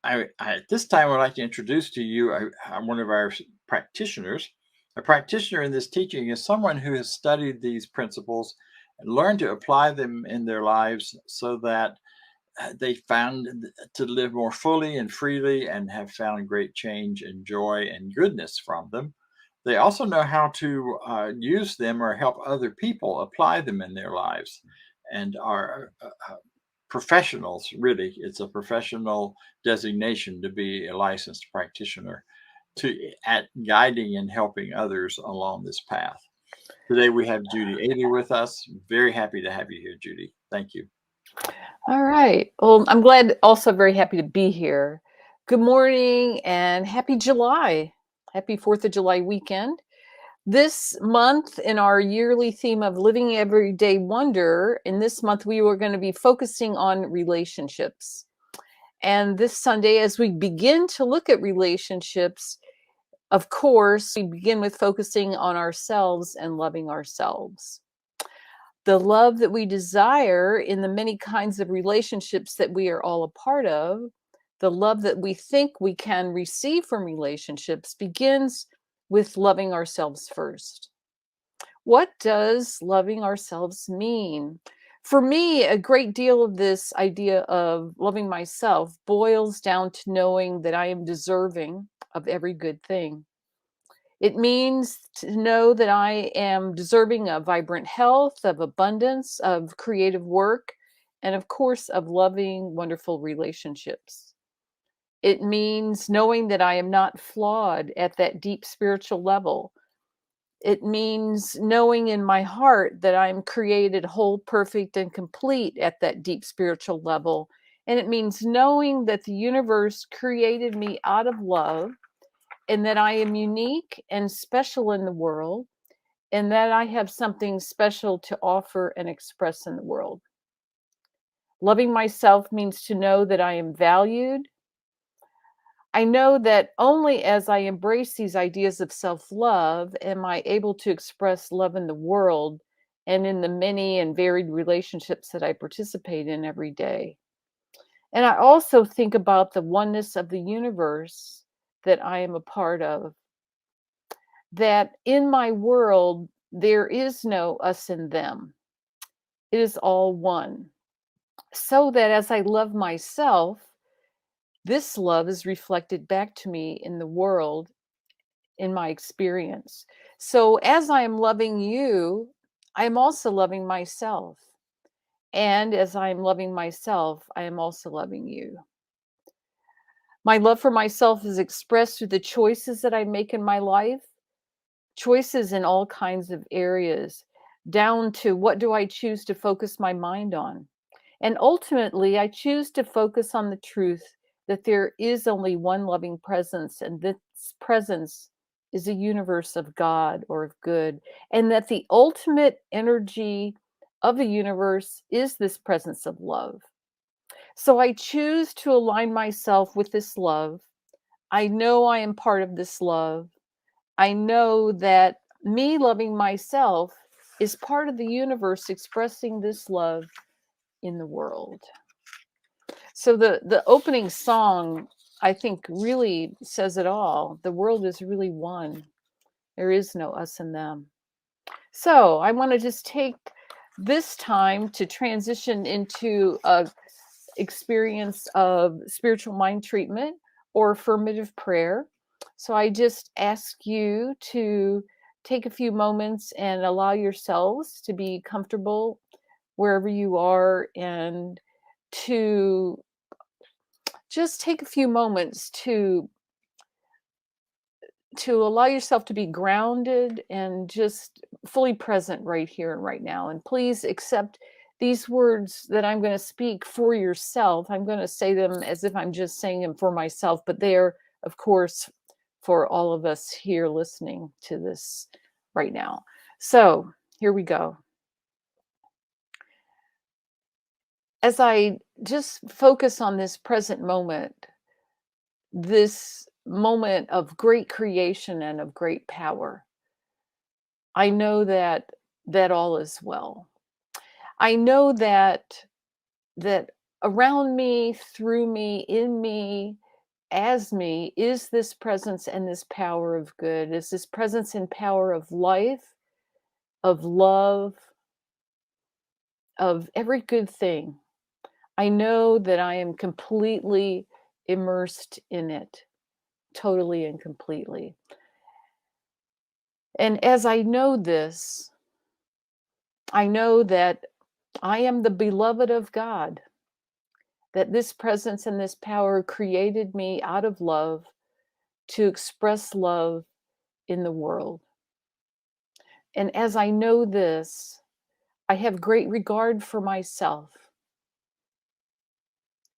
At this time, I'd like to introduce to you one of our practitioners. A practitioner in this teaching is someone who has studied these principles and learned to apply them in their lives so that they found to live more fully and freely and have found great change and joy and goodness from them. They also know how to use them or help other people apply them in their lives and are professionals. Really, it's a professional designation to be a licensed practitioner at guiding and helping others along this path. Today we have Judy Ailey with us. Very happy to have you here, Judy. Thank you. All right. Well, I'm glad, also very happy to be here. Good morning and happy July. Happy 4th of July weekend. This month, in our yearly theme of Living Everyday Wonder, in this month, we were going to be focusing on relationships. And this Sunday, as we begin to look at relationships, of course, we begin with focusing on ourselves and loving ourselves. The love that we desire in the many kinds of relationships that we are all a part of, the love that we think we can receive from relationships, begins with loving ourselves first. What does loving ourselves mean? For me, a great deal of this idea of loving myself boils down to knowing that I am deserving of every good thing. It means to know that I am deserving of vibrant health, of abundance, of creative work, and of course, of loving, wonderful relationships. It means knowing that I am not flawed at that deep spiritual level. It means knowing in my heart that I'm created whole, perfect, and complete at that deep spiritual level. And it means knowing that the universe created me out of love, and that I am unique and special in the world, and that I have something special to offer and express in the world. Loving myself means to know that I am valued. I know that only as I embrace these ideas of self-love am I able to express love in the world and in the many and varied relationships that I participate in every day. And I also think about the oneness of the universe that I am a part of, that in my world, there is no us and them. It is all one. So that as I love myself, this love is reflected back to me in the world, in my experience. So as I am loving you, I am also loving myself. And as I am loving myself, I am also loving you. My love for myself is expressed through the choices that I make in my life, choices in all kinds of areas, down to what do I choose to focus my mind on. And ultimately, I choose to focus on the truth that there is only one loving presence, and this presence is a universe of God or of good, and that the ultimate energy of the universe is this presence of love. So I choose to align myself with this love. I know I am part of this love. I know that me loving myself is part of the universe expressing this love in the world. So the opening song, I think, really says it all. The world is really one. There is no us and them. So I want to just take this time to transition into a experience of spiritual mind treatment or affirmative prayer. So I just ask you to take a few moments and allow yourselves to be comfortable wherever you are, and to just take a few moments to allow yourself to be grounded and just fully present right here and right now. And please accept these words that I'm going to speak for yourself. I'm going to say them as if I'm just saying them for myself, but they're, of course, for all of us here listening to this right now. So here we go. As I just focus on this present moment, this moment of great creation and of great power, I know that all is well. I know that around me, through me, in me, as me is this presence and this power of good, is this presence and power of life, of love, of every good thing. I know that I am completely immersed in it, totally and completely. And as I know this, I know that I am the beloved of God, that this presence and this power created me out of love to express love in the world. And as I know this, I have great regard for myself.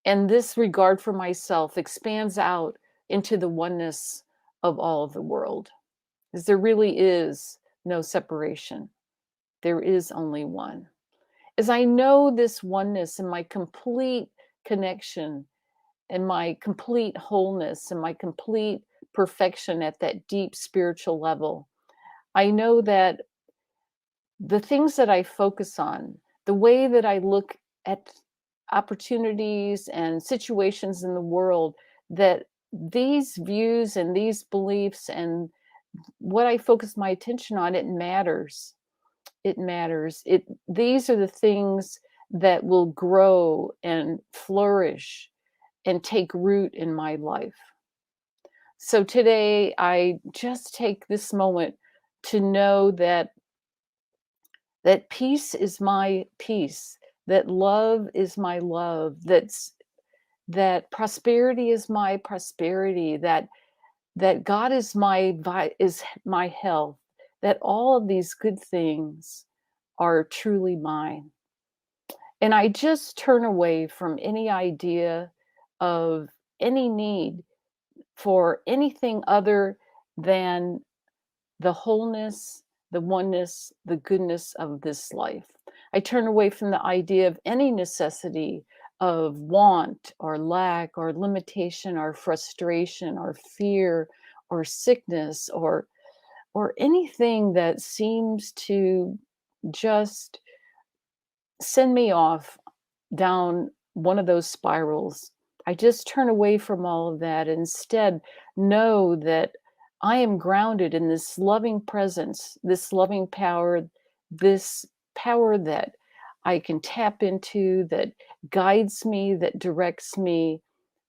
And this regard for myself expands out into the oneness of all of the world. Because there really is no separation. There is only one. As I know this oneness and my complete connection and my complete wholeness and my complete perfection at that deep spiritual level, I know that the things that I focus on, the way that I look at opportunities and situations in the world, that these views and these beliefs and what I focus my attention on, it matters. It matters. These are the things that will grow and flourish and take root in my life. So today I just take this moment to know that peace is my peace, that love is my love, that prosperity is my prosperity, that God is is my health, that all of these good things are truly mine. And I just turn away from any idea of any need for anything other than the wholeness, the oneness, the goodness of this life. I turn away from the idea of any necessity of want or lack or limitation or frustration or fear or sickness or anything that seems to just send me off down one of those spirals. I just turn away from all of that. Instead, know that I am grounded in this loving presence, this loving power, this power that I can tap into, that guides me, that directs me,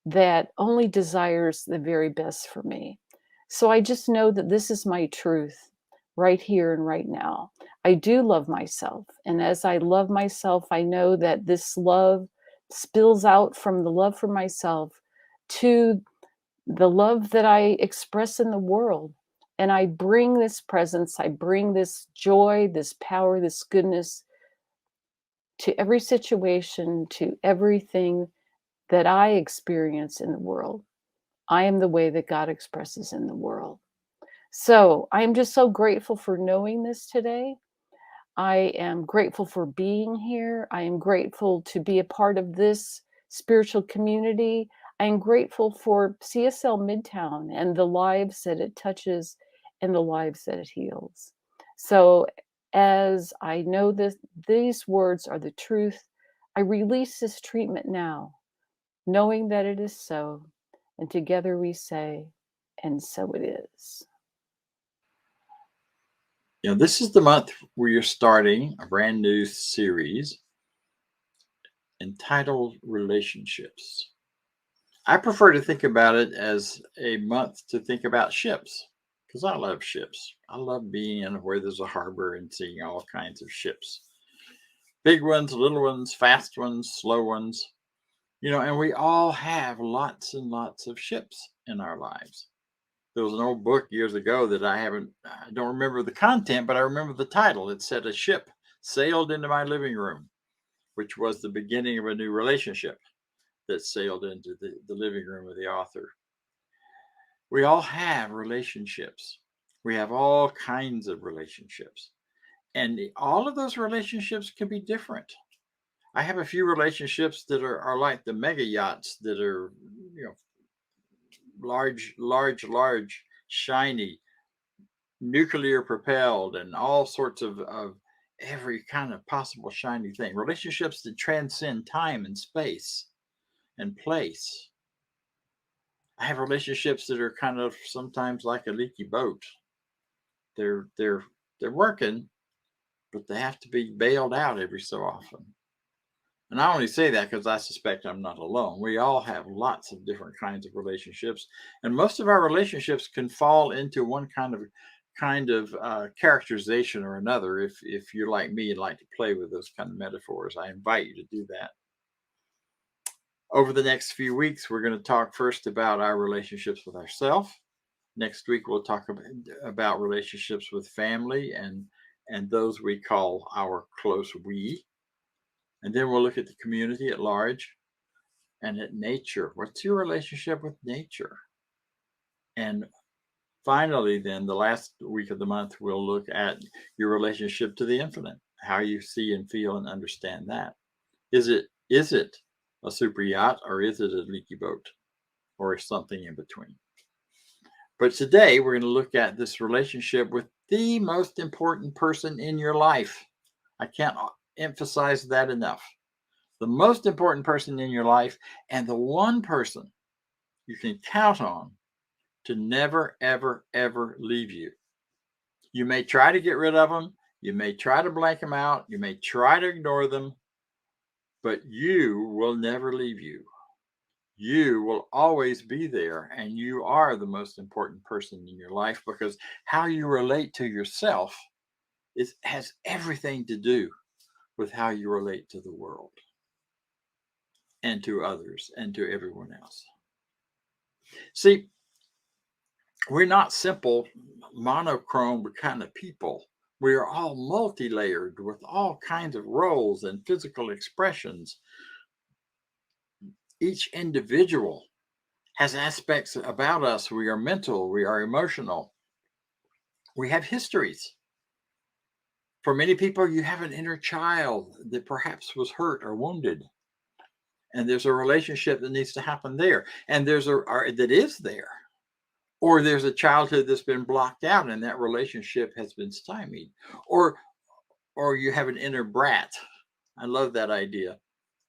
that only desires the very best for me. So I just know that this is my truth right here and right now. I do love myself. And as I love myself, I know that this love spills out from the love for myself to the love that I express in the world. And I bring this presence, I bring this joy, this power, this goodness to every situation, to everything that I experience in the world. I am the way that God expresses in the world. So I am just so grateful for knowing this today. I am grateful for being here. I am grateful to be a part of this spiritual community. I am grateful for CSL Midtown and the lives that it touches and the lives that it heals. So, as I know that these words are the truth, I release this treatment now, knowing that it is so. And together we say, and so it is. This is the month where you're starting a brand new series entitled Relationships. I prefer to think about it as a month to think about ships because I love ships. I love being in where there's a harbor and seeing all kinds of ships, big ones, little ones, fast ones, slow ones. And we all have lots and lots of ships in our lives. There was an old book years ago that I don't remember the content, but I remember the title. It said, "A ship sailed into my living room," which was the beginning of a new relationship that sailed into the living room of the author. We all have relationships. We have all kinds of relationships. And all of those relationships can be different. I have a few relationships that are like the mega yachts that are, large, large, large, shiny, nuclear propelled, and all sorts of every kind of possible shiny thing. Relationships that transcend time and space and place. I have relationships that are kind of sometimes like a leaky boat. They're they're they're working, but they have to be bailed out every so often. And I only say that because I suspect I'm not alone. We all have lots of different kinds of relationships, and most of our relationships can fall into one kind of characterization or another. If you're like me and like to play with those kind of metaphors, I invite you to do that. Over the next few weeks, we're going to talk first about our relationships with ourselves. Next week, we'll talk about relationships with family and those we call our close we. And then we'll look at the community at large and at nature. What's your relationship with nature? And finally, then the last week of the month, we'll look at your relationship to the infinite, how you see and feel and understand that. Is it a super yacht, or is it a leaky boat, or something in between? But today we're going to look at this relationship with the most important person in your life. I can't emphasize that enough. The most important person in your life, and the one person you can count on to never, ever, ever leave you. You may try to get rid of them. You may try to blank them out. You may try to ignore them, but you will never leave you. You will always be there, and you are the most important person in your life, because how you relate to yourself has everything to do with how you relate to the world and to others and to everyone else. See, we're not simple monochrome kind of people. We are all multi-layered with all kinds of roles and physical expressions. Each individual has aspects about us. We are mental, we are emotional, we have histories. For many people, you have an inner child that perhaps was hurt or wounded, and there's a relationship that needs to happen there, and there's that is there. Or there's a childhood that's been blocked out and that relationship has been stymied. Or or you have an inner brat. I love that idea.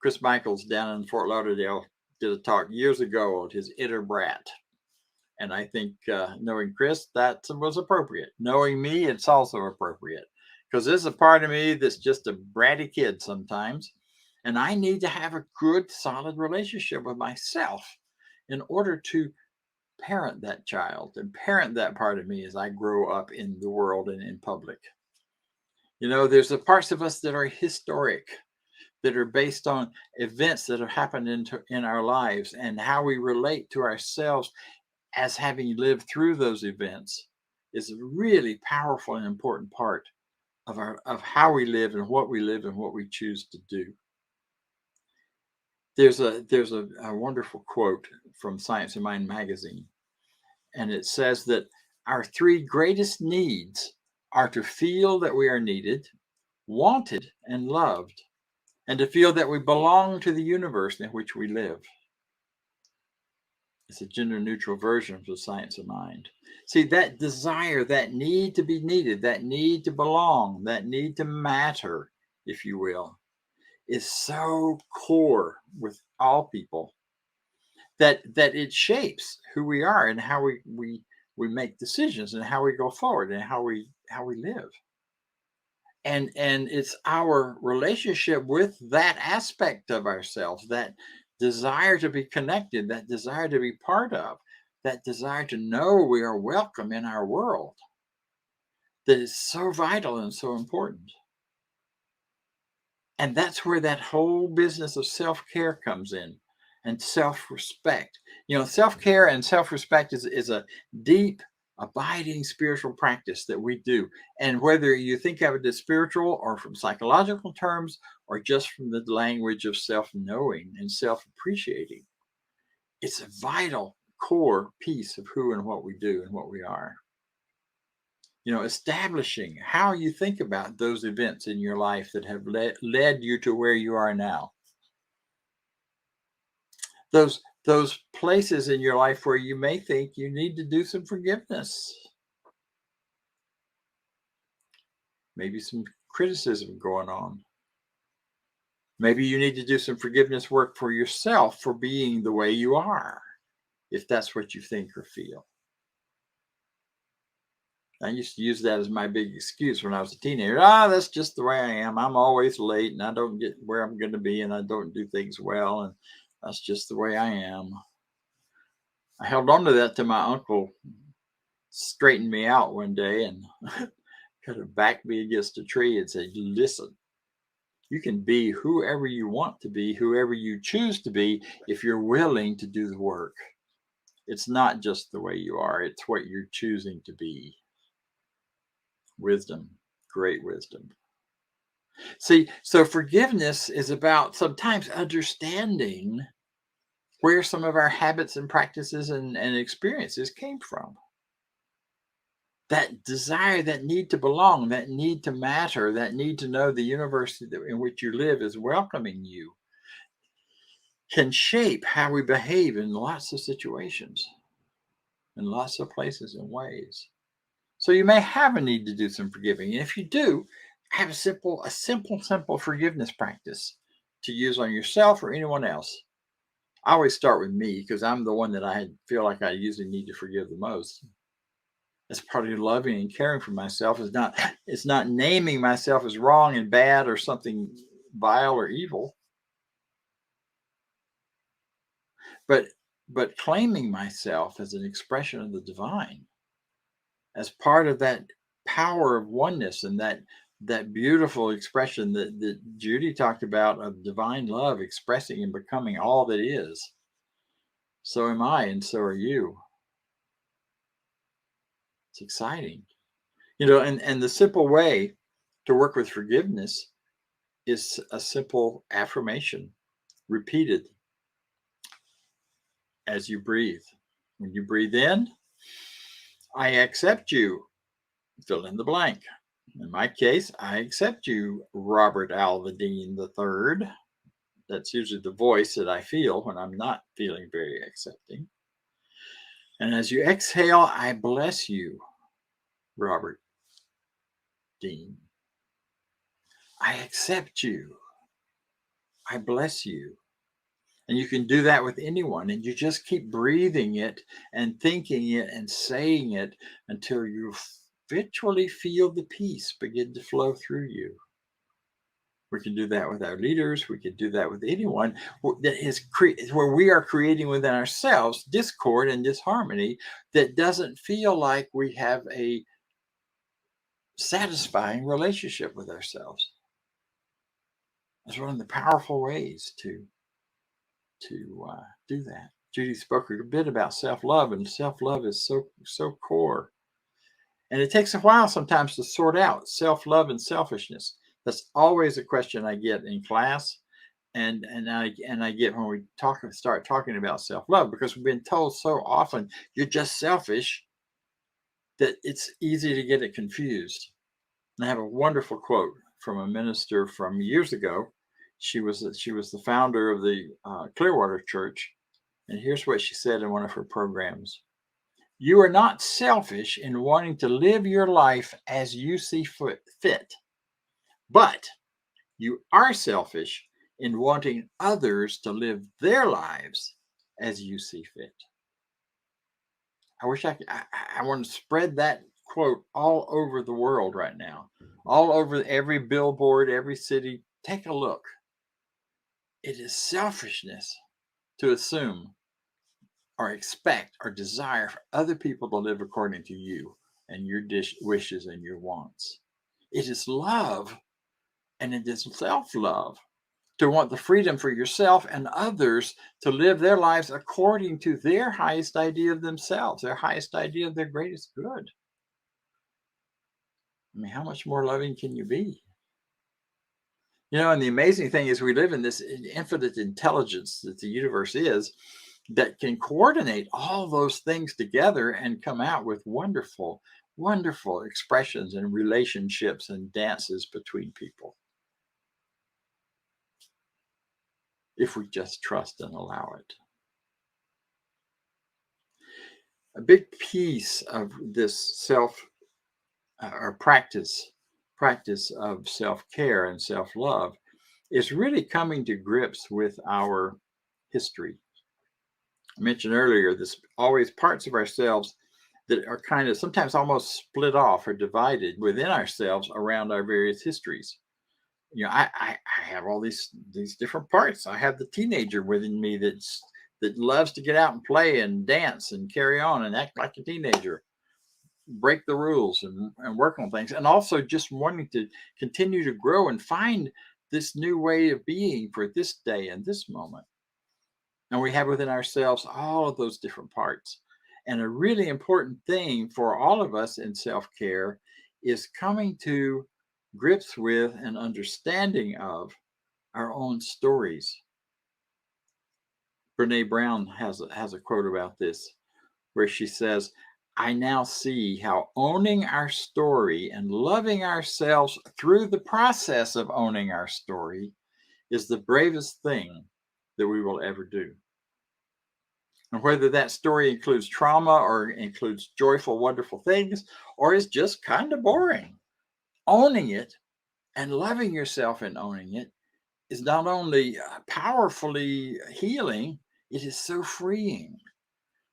Chris Michaels down in Fort Lauderdale did a talk years ago on his inner brat. And I think knowing Chris, that was appropriate. Knowing me, it's also appropriate, because there's a part of me that's just a bratty kid sometimes. And I need to have a good, solid relationship with myself in order to parent that child and parent that part of me as I grow up in the world and in public. There's the parts of us that are historic, that are based on events that have happened in our lives, and how we relate to ourselves as having lived through those events is a really powerful and important part of how we live and what we choose to do. There's a wonderful quote from Science of Mind magazine, and it says that our three greatest needs are to feel that we are needed, wanted, and loved, and to feel that we belong to the universe in which we live. It's a gender neutral version of the Science of Mind. See, that desire, that need to be needed, that need to belong, that need to matter, if you will, is so core with all people that it shapes who we are and how we make decisions and how we go forward and how we live. And it's our relationship with that aspect of ourselves, that desire to be connected, that desire to be part of, that desire to know we are welcome in our world, that is so vital and so important. And that's where that whole business of self-care comes in, and self-respect. Self-care and self-respect is a deep, abiding spiritual practice that we do. And whether you think of it as spiritual or from psychological terms, or just from the language of self-knowing and self-appreciating, it's a vital core piece of who and what we do and what we are. Establishing how you think about those events in your life that have led you to where you are now. Those places in your life where you may think you need to do some forgiveness. Maybe some criticism going on. Maybe you need to do some forgiveness work for yourself for being the way you are. if that's what you think or feel. I used to use that as my big excuse when I was a teenager. That's just the way I am. I'm always late and I don't get where I'm going to be and I don't do things well. And that's just the way I am. I held on to that till my uncle straightened me out one day and kind of backed me against a tree and said, listen, you can be whoever you want to be, whoever you choose to be, if you're willing to do the work. It's not just the way you are, it's what you're choosing to be. Wisdom, great wisdom. See, so forgiveness is about sometimes understanding where some of our habits and practices and experiences came from. That desire, that need to belong, that need to matter, that need to know the universe in which you live is welcoming you, can shape how we behave in lots of situations, in lots of places and ways. So you may have a need to do some forgiving. And if you do, have a simple forgiveness practice to use on yourself or anyone else. I always start with me because I'm the one that I feel like I usually need to forgive the most. As part of loving and caring for myself it's not naming myself as wrong and bad or something vile or evil, but claiming myself as an expression of the divine, as part of that power of oneness and that beautiful expression that Judy talked about of divine love expressing and becoming all that is. So am I, and so are you. It's exciting. And the simple way to work with forgiveness is a simple affirmation repeated as you breathe. When you breathe in, I accept you, fill in the blank. In my case, I accept you, Robert Alvadine III. That's usually the voice that I feel when I'm not feeling very accepting. And as you exhale, I bless you, Robert Dean. I accept you. I bless you. And you can do that with anyone. And you just keep breathing it and thinking it and saying it until you virtually feel the peace begin to flow through you. We can do that with our leaders. We can do that with anyone that is where we are creating within ourselves discord and disharmony that doesn't feel like we have a satisfying relationship with ourselves. That's one of the powerful ways to do that. Judy spoke a bit about self-love, and self-love is so core. And it takes a while sometimes to sort out self-love and selfishness. That's always a question I get in class, and I get when we start talking about self-love, because we've been told so often you're just selfish that it's easy to get it confused. And I have a wonderful quote from a minister from years ago. She was the founder of the Clearwater Church, and here's what she said in one of her programs. You are not selfish in wanting to live your life as you see fit, but you are selfish in wanting others to live their lives as you see fit. I wish I want to spread that quote all over the world right now, all over every billboard, every city. Take a look. It is selfishness to assume or expect or desire for other people to live according to you and your wishes and your wants. It is love, and it is self-love to want the freedom for yourself and others to live their lives according to their highest idea of themselves, their highest idea of their greatest good. I mean, how much more loving can you be? And the amazing thing is we live in this infinite intelligence that the universe is, that can coordinate all those things together and come out with wonderful, wonderful expressions and relationships and dances between people, if we just trust and allow it. A big piece of this practice of self-care and self-love is really coming to grips with our history. I mentioned earlier, this always parts of ourselves that are kind of sometimes almost split off or divided within ourselves around our various histories. I have all these different parts. I have the teenager within me that loves to get out and play and dance and carry on and act like a teenager, break the rules and work on things, and also just wanting to continue to grow and find this new way of being for this day and this moment. And we have within ourselves all of those different parts. And a really important thing for all of us in self care is coming to grips with and understanding of our own stories. Brene Brown has a quote about this where she says, I now see how owning our story and loving ourselves through the process of owning our story is the bravest thing that we will ever do. And whether that story includes trauma or includes joyful, wonderful things, or is just kind of boring, owning it and loving yourself in owning it is not only powerfully healing, it is so freeing,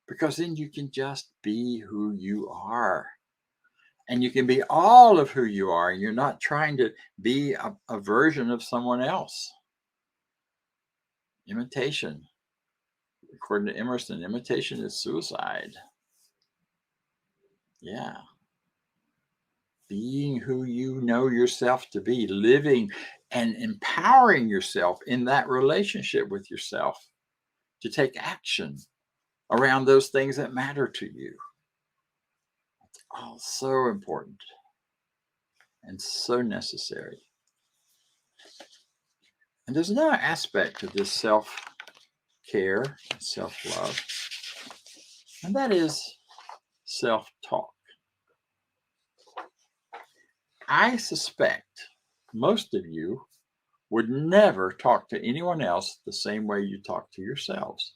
because then you can just be who you are. And you can be all of who you are. You're not trying to be a version of someone else. Imitation, according to Emerson, imitation is suicide. Yeah. Being who you know yourself to be, living and empowering yourself in that relationship with yourself to take action around those things that matter to you. Oh, so important and so necessary. And there's another aspect of this self care, self love, and that is self talk. I suspect most of you would never talk to anyone else the same way you talk to yourselves.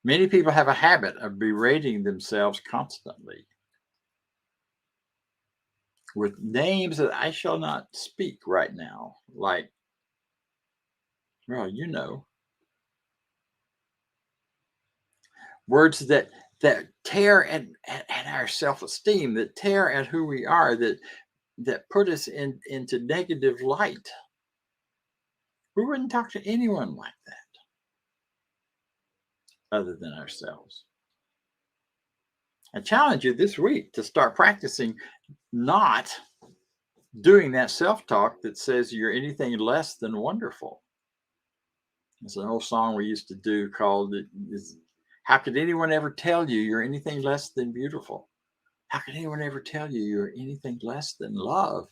Many people have a habit of berating themselves constantly with names that I shall not speak right now, like, well, words that tear at our self-esteem, that tear at who we are, that put us into negative light. We wouldn't talk to anyone like that other than ourselves. I challenge you this week to start practicing not doing that self-talk that says you're anything less than wonderful. It's an old song we used to do called How Could Anyone Ever Tell You You're Anything Less Than Beautiful? How could anyone ever tell you you're anything less than love?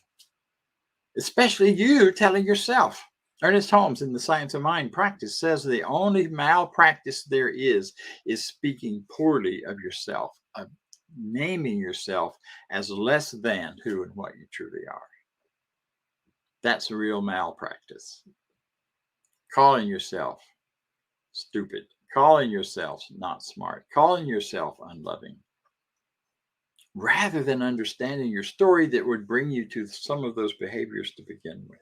Especially you telling yourself. Ernest Holmes in The Science of Mind Practice says the only malpractice there is speaking poorly of yourself, of naming yourself as less than who and what you truly are. That's a real malpractice. Calling yourself stupid, calling yourself not smart, calling yourself unloving, rather than understanding your story that would bring you to some of those behaviors to begin with.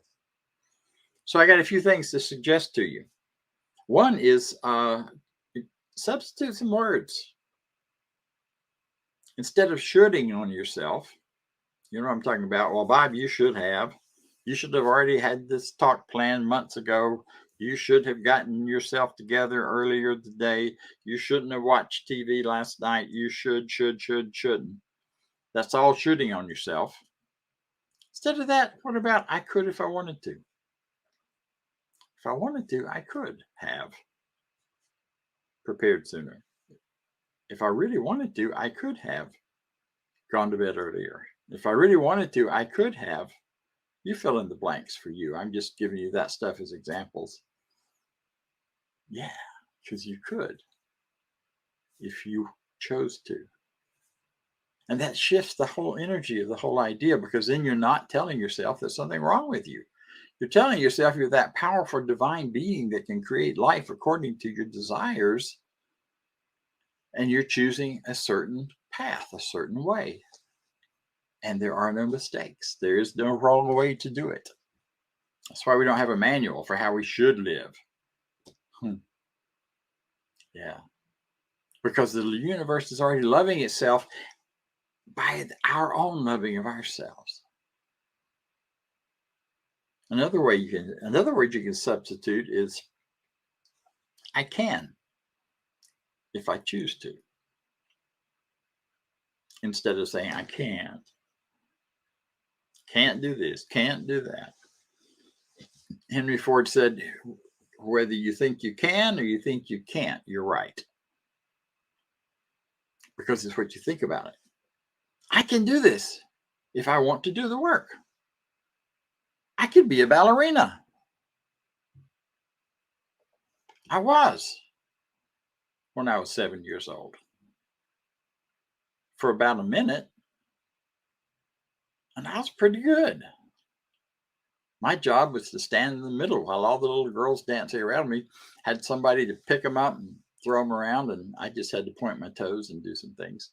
So I got a few things to suggest to you. One is substitute some words. Instead of shoulding on yourself, you know what I'm talking about? Well, Bob, you should have. You should have already had this talk planned months ago. You should have gotten yourself together earlier today. You shouldn't have watched TV last night. You shouldn't. That's all shooting on yourself. Instead of that, what about I could if I wanted to? If I wanted to, I could have prepared sooner. If I really wanted to, I could have gone to bed earlier. If I really wanted to, I could have. You fill in the blanks for you. I'm just giving you that stuff as examples. Yeah, because you could if you chose to. And that shifts the whole energy of the whole idea, because then you're not telling yourself there's something wrong with you. You're telling yourself you're that powerful divine being that can create life according to your desires, and you're choosing a certain path, a certain way. And there are no mistakes. There is no wrong way to do it. That's why we don't have a manual for how we should live. Yeah. Because the universe is already loving itself by our own loving of ourselves. Another word you can substitute is I can if I choose to, instead of saying I can't do this, can't do that. Henry Ford said, whether you think you can or you think you can't, you're right. Because it's what you think about it. I can do this if I want to do the work. I could be a ballerina. I was when I was 7 years old for about a minute, and I was pretty good. My job was to stand in the middle while all the little girls dancing around me had somebody to pick them up and throw them around, and I just had to point my toes and do some things.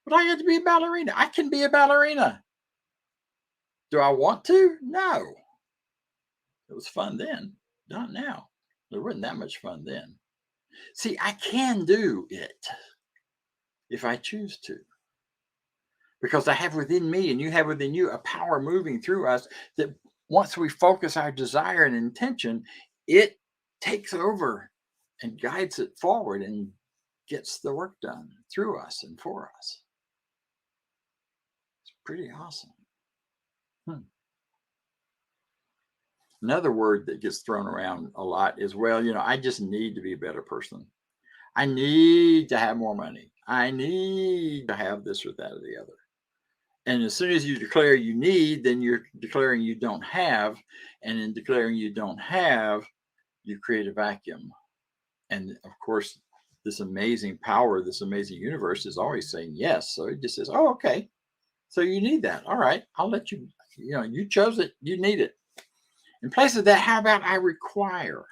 But I had to be a ballerina. I can be a ballerina. Do I want to? No. It was fun then, not now. There wasn't that much fun then. See, I can do it if I choose to. Because I have within me and you have within you a power moving through us that once we focus our desire and intention, it takes over and guides it forward and gets the work done through us and for us. It's pretty awesome. Another word that gets thrown around a lot is, well, I just need to be a better person. I need to have more money. I need to have this or that or the other. And as soon as you declare you need, then you're declaring you don't have. And in declaring you don't have, you create a vacuum. And of course, this amazing power, this amazing universe is always saying yes. So it just says, oh, okay. So you need that. All right. I'll let you, you chose it. You need it. In place of that, how about I require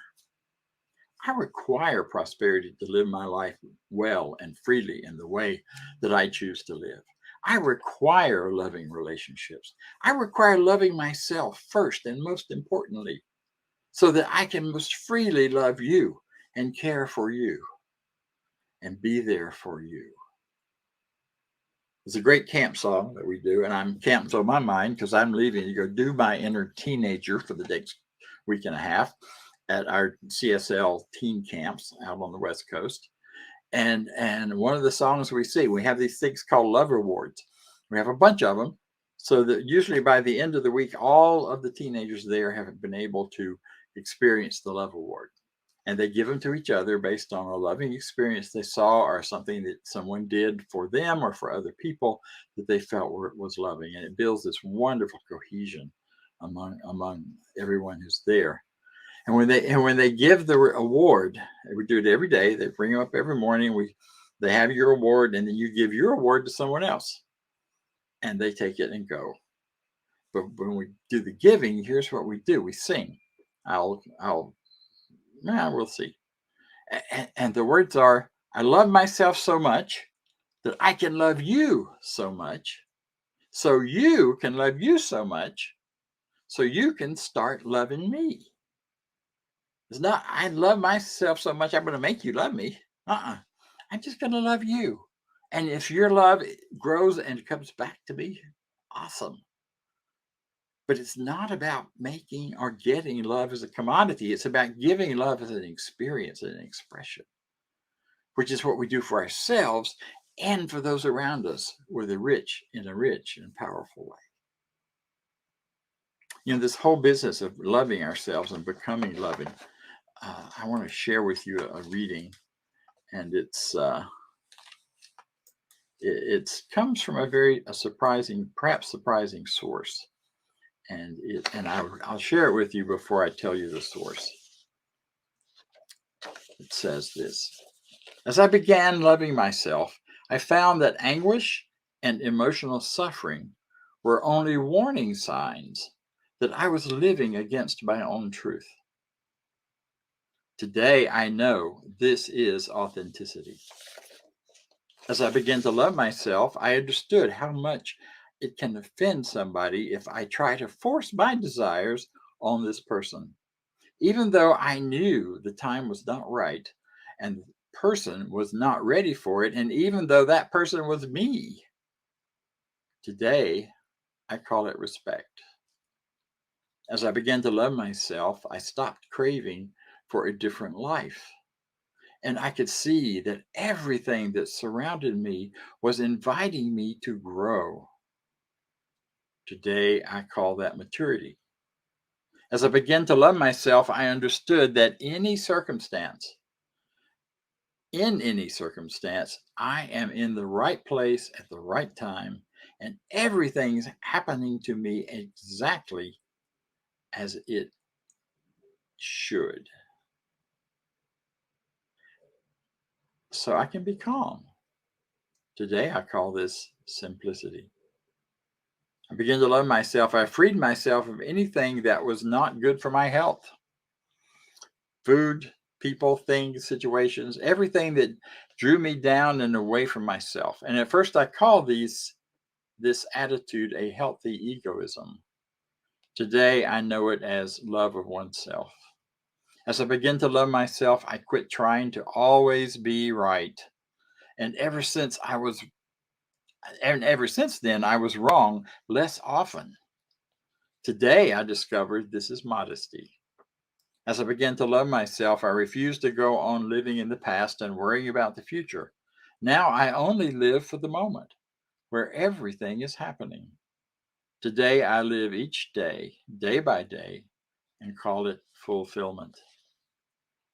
prosperity to live my life well and freely in the way that I choose to live. I require loving relationships. I require loving myself first and most importantly, so that I can most freely love you and care for you and be there for you. It's a great camp song that we do, and I'm camped on my mind because I'm leaving to go do my inner teenager for the next week and a half at our CSL teen camps out on the West Coast. And one of the songs we sing, we have these things called love awards. We have a bunch of them, so that usually by the end of the week, all of the teenagers there have been able to experience the love award. And they give them to each other based on a loving experience they saw or something that someone did for them or for other people that they felt was loving. And it builds this wonderful cohesion among everyone who's there. And when they give the award, we do it every day. They bring them up every morning. They have your award, and then you give your award to someone else, and they take it and go. But when we do the giving, here's what we do: we sing. We'll see. And the words are, I love myself so much that I can love you so much, so you can love you so much, so you can start loving me. It's not, I love myself so much, I'm going to make you love me. I'm just going to love you. And if your love grows and comes back to me, awesome. But it's not about making or getting love as a commodity. It's about giving love as an experience and an expression, which is what we do for ourselves and for those around us in a rich and powerful way. This whole business of loving ourselves and becoming loving, I want to share with you a reading, and it comes from a surprising, perhaps surprising source, and I'll share it with you before I tell you the source. It says this: as I began loving myself, I found that anguish and emotional suffering were only warning signs that I was living against my own truth. Today, I know this is authenticity. As I began to love myself, I understood how much it can offend somebody if I try to force my desires on this person. Even though I knew the time was not right and person was not ready for it, and even though that person was me. Today, I call it respect. As I began to love myself, I stopped craving for a different life. And I could see that everything that surrounded me was inviting me to grow. Today, I call that maturity. As I began to love myself, I understood that in any circumstance, I am in the right place at the right time, and everything's happening to me exactly as it should. So I can be calm. Today, I call this simplicity. I began to love myself. I freed myself of anything that was not good for my health. Food, people, things, situations, everything that drew me down and away from myself. And at first I called this attitude a healthy egoism. Today I know it as love of oneself. As I begin to love myself, I quit trying to always be right. And ever since then, I was wrong less often. Today, I discovered this is modesty. As I began to love myself, I refused to go on living in the past and worrying about the future. Now I only live for the moment where everything is happening. Today, I live each day, day by day, and call it fulfillment.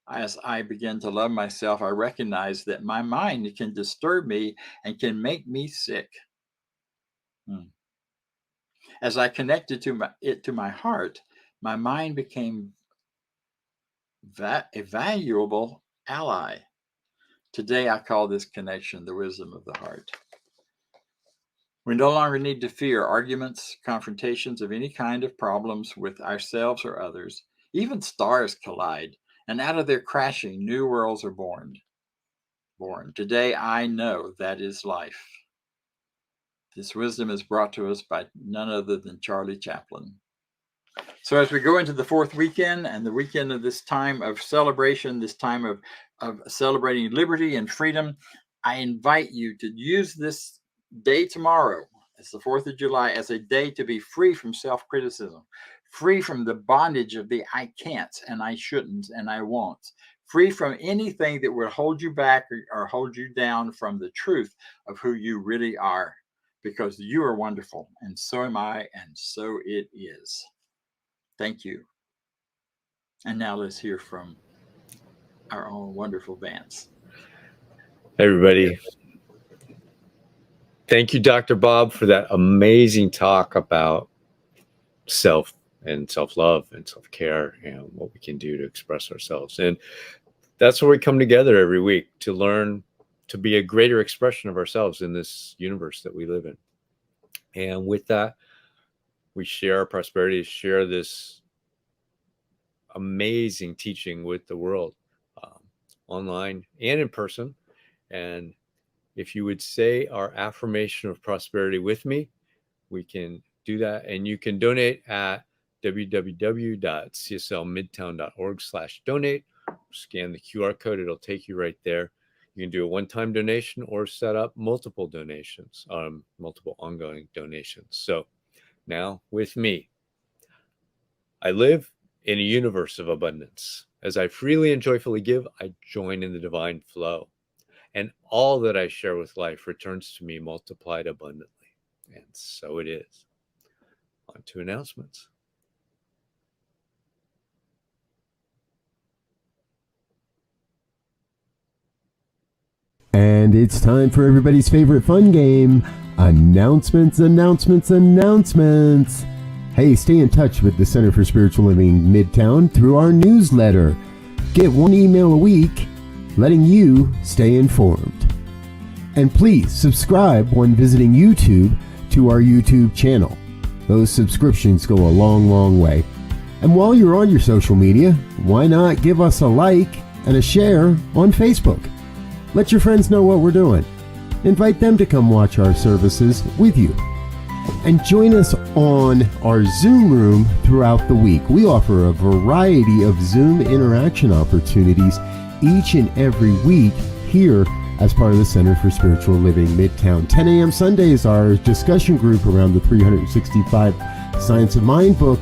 As I begin to love myself, I recognize that my mind can disturb me and can make me sick. As I connected it to my heart, my mind became a valuable ally. Today, I call this connection the wisdom of the heart. We no longer need to fear arguments, confrontations of any kind of problems with ourselves or others. Even stars collide, and out of their crashing, new worlds are born. Today, I know that is life. This wisdom is brought to us by none other than Charlie Chaplin. So as we go into the fourth weekend and the weekend of this time of celebration, this time of celebrating liberty and freedom, I invite you to use this day tomorrow, it's the 4th of July, as a day to be free from self-criticism, free from the bondage of the I can'ts and I shouldn'ts and I won'ts, free from anything that would hold you back or hold you down from the truth of who you really are, because you are wonderful, and so am I, and so it is. Thank you. And now let's hear from our own wonderful Vance. Hey, everybody. Thank you, Dr. Bob, for that amazing talk about self and self-love and self-care and what we can do to express ourselves. And that's where we come together every week to learn to be a greater expression of ourselves in this universe that we live in. And with that, we share our prosperity, share this amazing teaching with the world, online and in person. And if you would say our affirmation of prosperity with me, we can do that. And you can donate at www.cslmidtown.org/donate. Scan the QR code. It'll take you right there. You can do a one-time donation or set up multiple donations, multiple ongoing donations. So now with me, I live in a universe of abundance. As I freely and joyfully give, I join in the divine flow. And all that I share with life returns to me multiplied abundantly. And so it is. On to announcements. And it's time for everybody's favorite fun game, announcements. Hey, stay in touch with the Center for Spiritual Living Midtown through our newsletter. Get one email a week, letting you stay informed. And please subscribe when visiting YouTube to our YouTube channel. Those subscriptions go a long, long way. And while you're on your social media, why not give us a like and a share on Facebook? Let your friends know what we're doing. Invite them to come watch our services with you. And join us on our Zoom room throughout the week. We offer a variety of Zoom interaction opportunities each and every week here as part of the Center for Spiritual Living Midtown. 10 a.m. Sundays, our discussion group around the 365 Science of Mind book.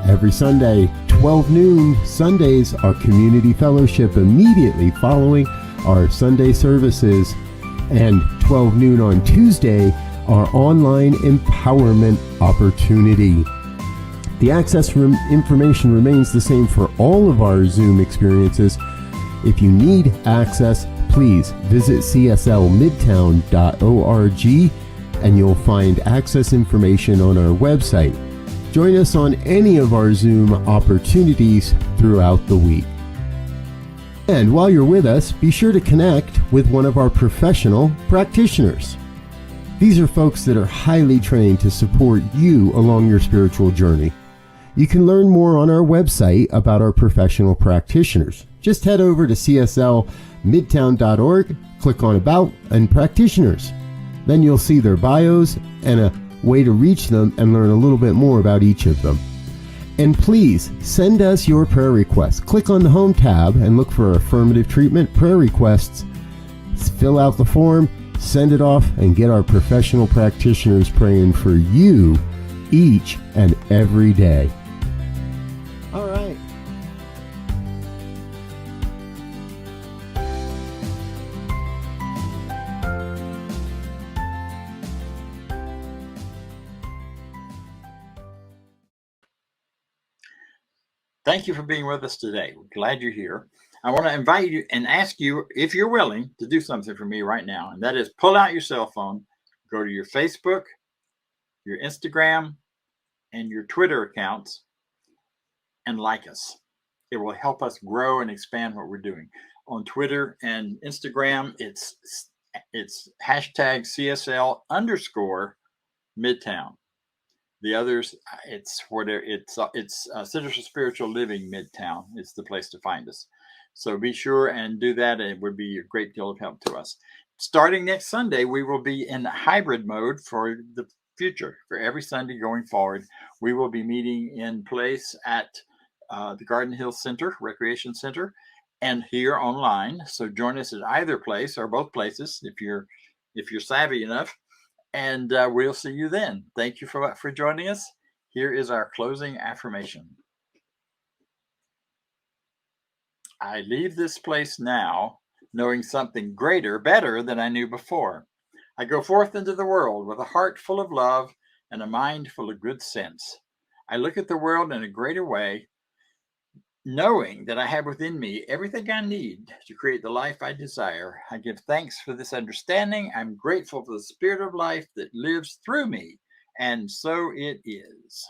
Every Sunday, 12 noon Sundays, our community fellowship immediately following our Sunday services. And 12 noon on Tuesday, our online empowerment opportunity. The access information remains the same for all of our Zoom experiences. If you need access, please visit cslmidtown.org and you'll find access information on our website. Join us on any of our Zoom opportunities throughout the week. And while you're with us, be sure to connect with one of our professional practitioners. These are folks that are highly trained to support you along your spiritual journey. You can learn more on our website about our professional practitioners. Just head over to cslmidtown.org, click on About and Practitioners. Then you'll see their bios and a way to reach them and learn a little bit more about each of them. And please send us your prayer requests. Click on the Home tab and look for Affirmative Treatment Prayer Requests. Fill out the form, send it off, and get our professional practitioners praying for you each and every day. All right. Thank you for being with us today. We're glad you're here. I want to invite you and ask you if you're willing to do something for me right now, and that is pull out your cell phone, go to your Facebook, your Instagram, and your Twitter accounts, and like us. It will help us grow and expand what we're doing. On Twitter and Instagram, it's hashtag CSL_Midtown. The others, it's Center for Spiritual Living Midtown. It's the place to find us. So be sure and do that. It would be a great deal of help to us. Starting next Sunday, we will be in hybrid mode for the future. For every Sunday going forward, we will be meeting in place at the Garden Hill Center, Recreation Center, and here online. So join us at either place or both places if you're savvy enough. And we'll see you then. Thank you for joining us. Here is our closing affirmation. I leave this place now, knowing something greater, better than I knew before. I go forth into the world with a heart full of love and a mind full of good sense. I look at the world in a greater way, knowing that I have within me everything I need to create the life I desire. I give thanks for this understanding. I'm grateful for the spirit of life that lives through me. And so it is.